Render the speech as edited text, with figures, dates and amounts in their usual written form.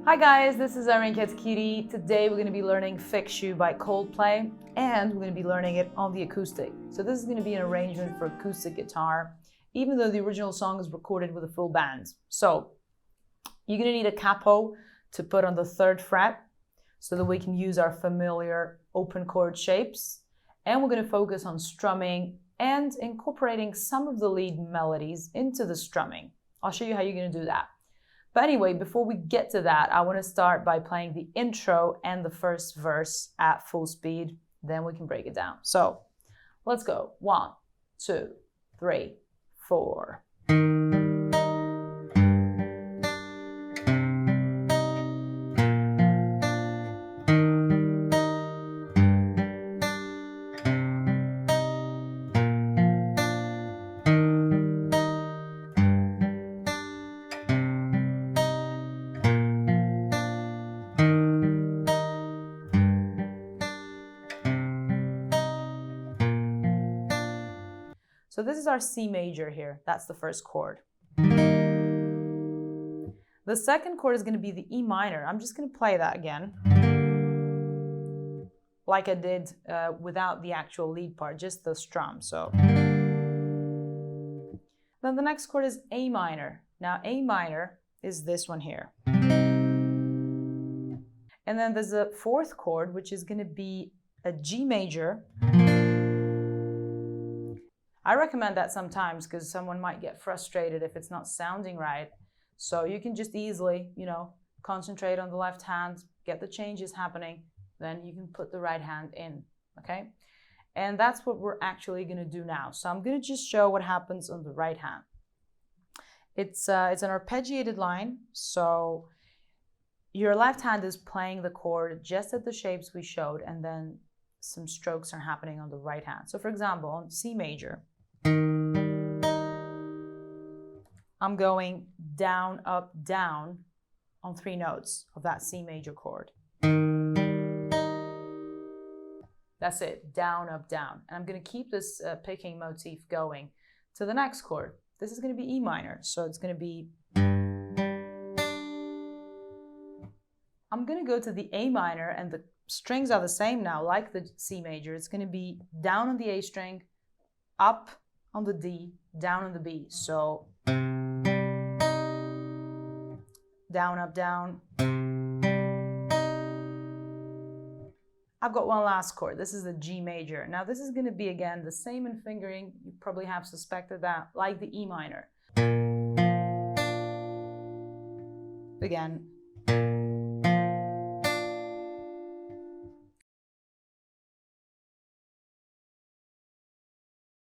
Hi guys, this is Irene Cat's Cutie. Today we're going to be learning Fix You by Coldplay, and we're going to be learning it on the acoustic. So this is going to be an arrangement for acoustic guitar, even though the original song is recorded with a full band. So you're going to need a capo to put on the 3rd fret so that we can use our familiar open chord shapes. And we're going to focus on strumming and incorporating some of the lead melodies into the strumming. I'll show you how you're going to do that. But anyway, before we get to that, I want to start by playing the intro and the first verse at full speed. Then we can break it down. So let's go. 1, 2, 3, 4. So this is our C major here. That's the first chord. The second chord is going to be the E minor. I'm just going to play that again, like I did without the actual lead part, just the strum. So then the next chord is A minor. Now A minor is this one here. And then there's a 4th chord, which is going to be a G major. I recommend that sometimes because someone might get frustrated if it's not sounding right. So you can just easily, concentrate on the left hand, get the changes happening, then you can put the right hand in, okay? And that's what we're actually going to do now. So I'm going to just show what happens on the right hand. It's an arpeggiated line, so your left hand is playing the chord just at the shapes we showed, and then some strokes are happening on the right hand. So for example, on C major, I'm going down, up, down on 3 notes of that C major chord. That's it, down, up, down. And I'm going to keep this picking motif going to the next chord. This is going to be E minor, so it's going to be... I'm going to go to the A minor, and the strings are the same now, like the C major. It's going to be down on the A string, up on the D, down on the B. So down, up, down. I've got one last chord. This is the G major. Now this is going to be, again, the same in fingering. You probably have suspected that, like the E minor. Again.